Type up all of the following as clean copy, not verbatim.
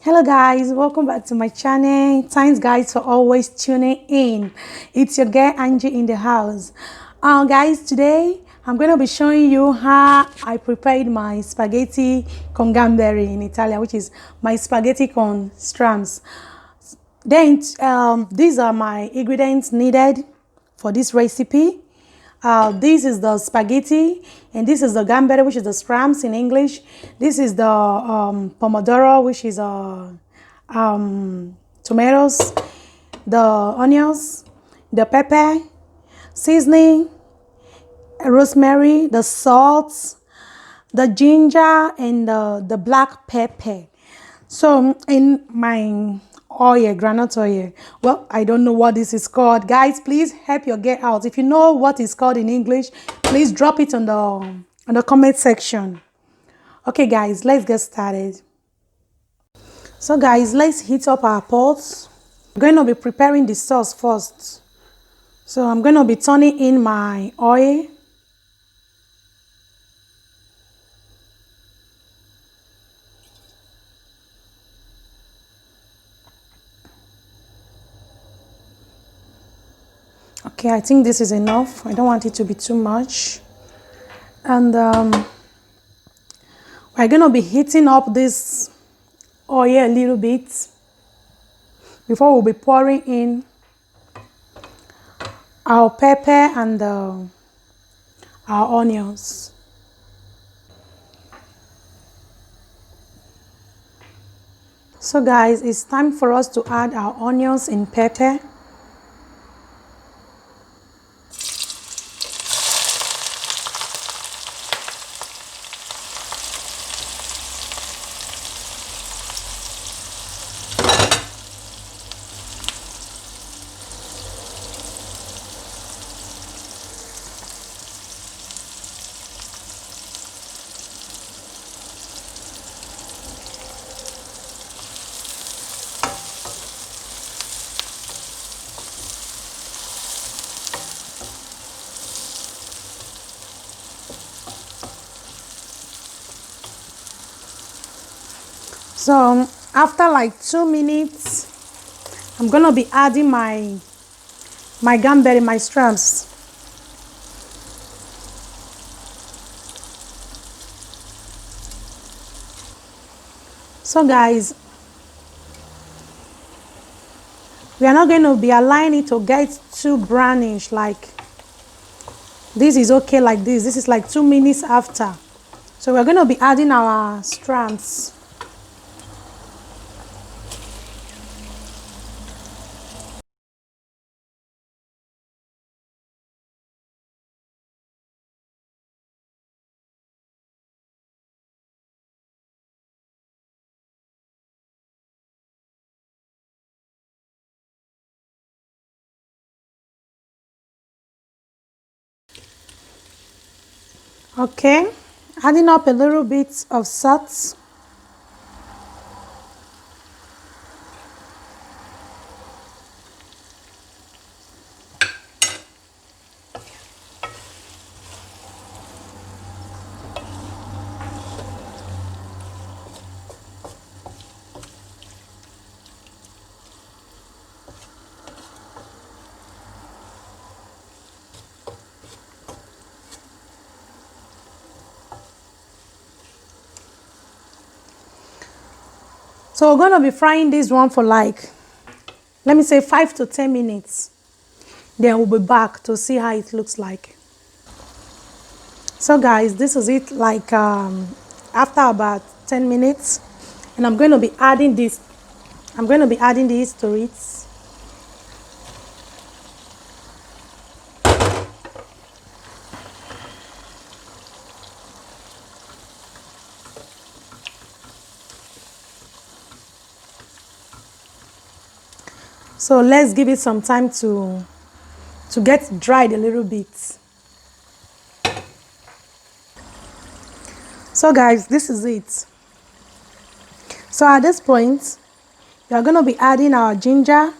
Hello guys, welcome back to my channel. Thanks guys for always tuning in. It's your girl Angie in the house. Guys, today I'm going to be showing you how I prepared my spaghetti con gamberi in Italian, which is my spaghetti con strams. Then these are my ingredients needed for this recipe. This is the spaghetti, and this is the gamberi, which is the scrams in English. This is the pomodoro, which is tomatoes, the onions, the pepper, seasoning, rosemary, the salt, the ginger, and the black pepper. So in my oil, granite oil, well, I don't know what this is called. Guys, please help your girl out. If you know what it's called in English, please drop it on the comment section. Okay guys, let's get started. So guys, let's heat up our pots. I'm going to be preparing the sauce first. So I'm going to be turning in my oil. Okay, I think this is enough. I don't want it to be too much. And we're going to be heating up this oil a little bit before we'll be pouring in our pepper and our onions. So guys, it's time for us to add our onions and pepper. So after like 2 minutes, I'm gonna be adding my gamberi, my straps. So guys, we are not going to be allowing it to get too brownish. Like this is okay like this. This is like 2 minutes after. So we're going to be adding our strands. Okay, adding up a little bit of salt. So we're going to be frying this one for like, let me say 5 to 10 minutes. Then we'll be back to see how it looks like. So guys, this is it like after about 10 minutes. And I'm going to be adding this. I'm going to be adding this to it. So let's give it some time to get dried a little bit. So guys, this is it. So at this point, we are going to be adding our ginger.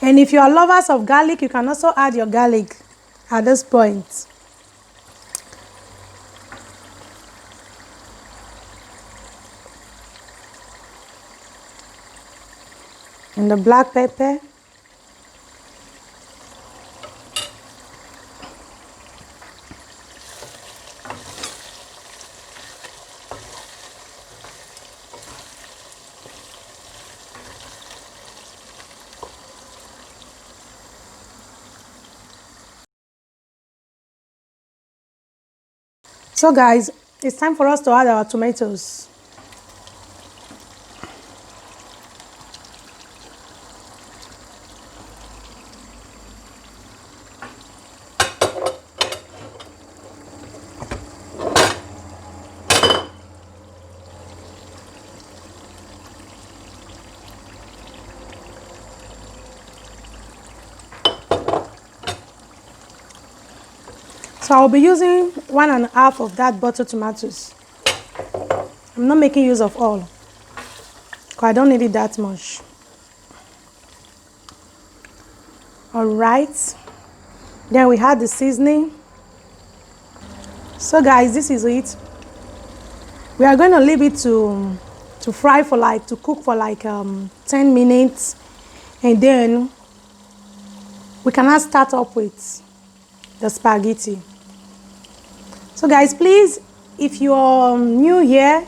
And if you are lovers of garlic, you can also add your garlic at this point. and the black pepper. So guys, it's time for us to add our tomatoes. So I'll be using 1.5 of that buttered tomatoes. I'm not making use of all, because I don't need it that much. Alright, then we add the seasoning. So guys, this is it. We are going to leave it to fry for like, to cook for like 10 minutes, and then we can now start up with the spaghetti. So guys, please, if you're new here,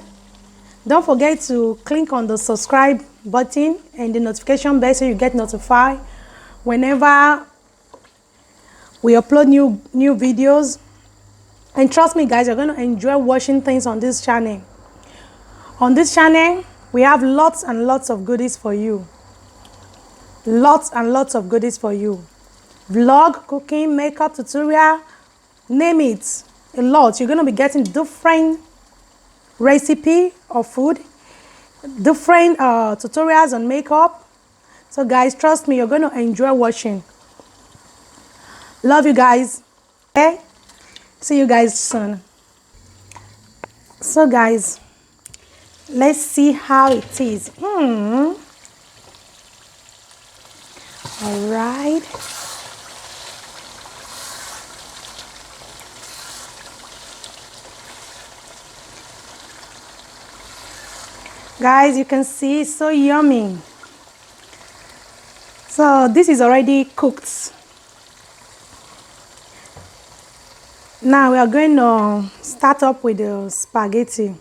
don't forget to click on the subscribe button and the notification bell so you get notified whenever we upload new videos. And trust me guys, you're going to enjoy watching things on this channel. On this channel, we have lots and lots of goodies for you. Lots and lots of goodies for you. Vlog, cooking, makeup, tutorial, name it. A lot. You're going to be getting different recipe of food, different tutorials on makeup. So guys, trust me, you're going to enjoy watching. Love you guys. Okay? See you guys soon. So guys, let's see how it is. All right. Guys, you can see it's so yummy. So this is already cooked. Now we are going to start up with the spaghetti.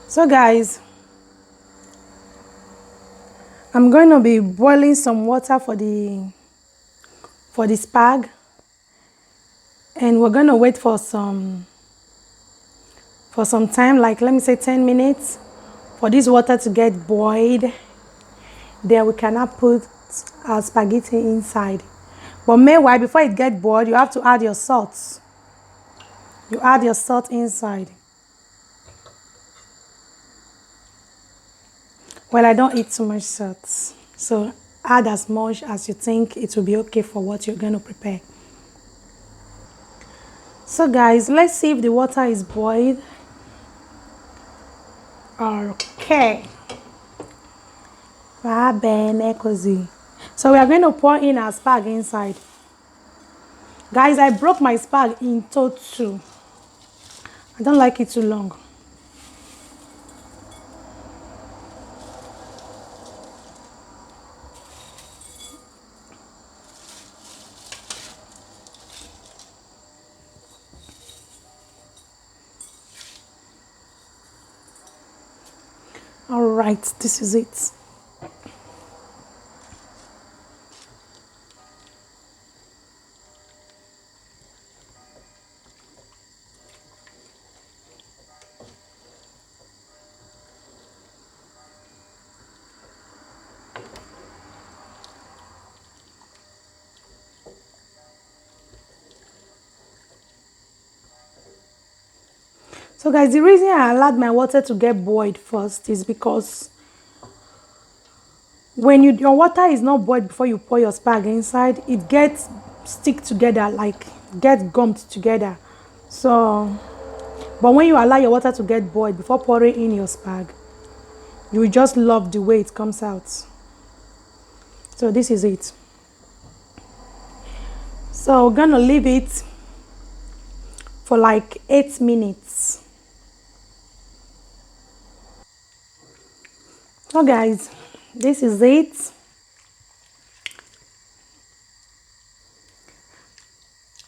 So guys, I'm going to be boiling some water for the spag, and we're going to wait for some time, like let me say 10 minutes, for this water to get boiled. Then we cannot put our spaghetti inside. But meanwhile, before it gets boiled, you have to add your salt. You add your salt inside. Well, I don't eat too much salt, so add as much as you think it will be okay for what you're going to prepare. So guys, let's see if the water is boiled. Okay. So we are going to pour in our spag inside. Guys, I broke my spag into 2. I don't like it too long. All right, this is it. So guys, the reason I allowed my water to get boiled first is because when your water is not boiled before you pour your spag inside, it gets stick together, like get gummed together. So, but when you allow your water to get boiled before pouring in your spag, you will just love the way it comes out. So this is it. So we're gonna leave it for like 8 minutes. So guys, this is it.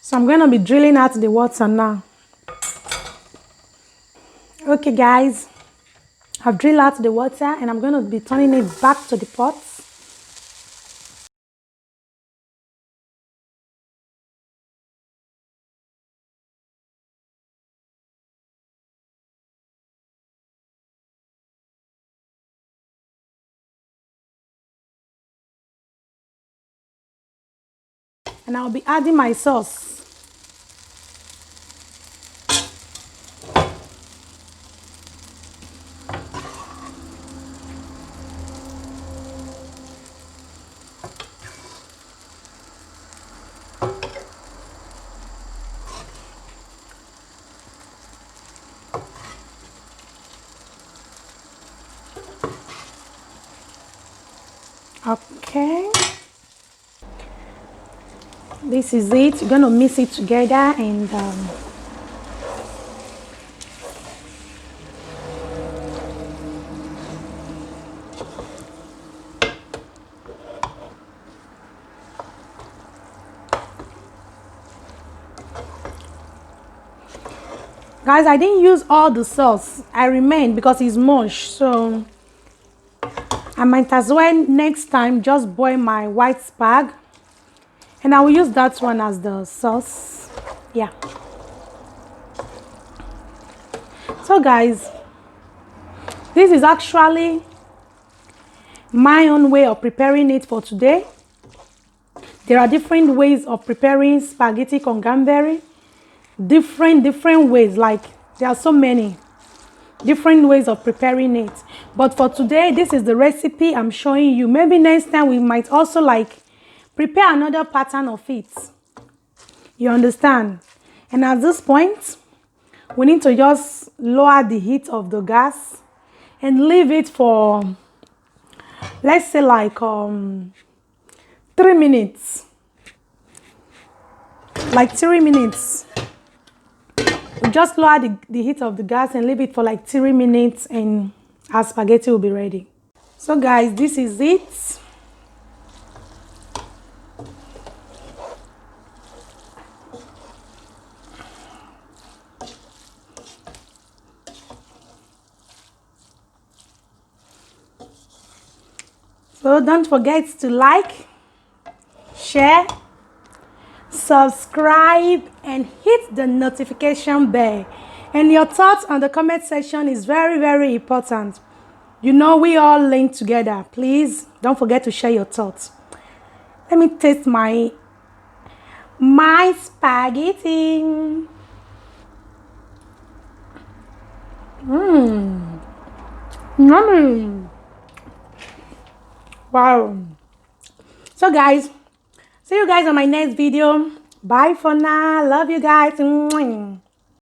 So I'm going to be drilling out the water now. Okay guys, I've drilled out the water and I'm going to be turning it back to the pot. And I'll be adding my sauce. Okay. This is it. You're going to mix it together and guys, I didn't use all the sauce. I remained because it's mush. So I might as well next time just boil my white spag. And I will use that one as the sauce. Yeah. So guys, this is actually my own way of preparing it for today. There are different ways of preparing spaghetti con gamberi. Different ways. Like there are so many different ways of preparing it. But for today, this is the recipe I'm showing you. Maybe next time we might also like prepare another pattern of it. You understand? And at this point, we need to just lower the heat of the gas and leave it for, let's say like 3 minutes. Like 3 minutes. We just lower the heat of the gas and leave it for like 3 minutes and our spaghetti will be ready. So guys, this is it. So don't forget to like, share, subscribe and hit the notification bell. And your thoughts on the comment section is very important. You know we all link together. Please don't forget to share your thoughts. Let me taste my spaghetti. Yummy. Wow. So guys, see you guys on my next video. Bye for now. Love you guys.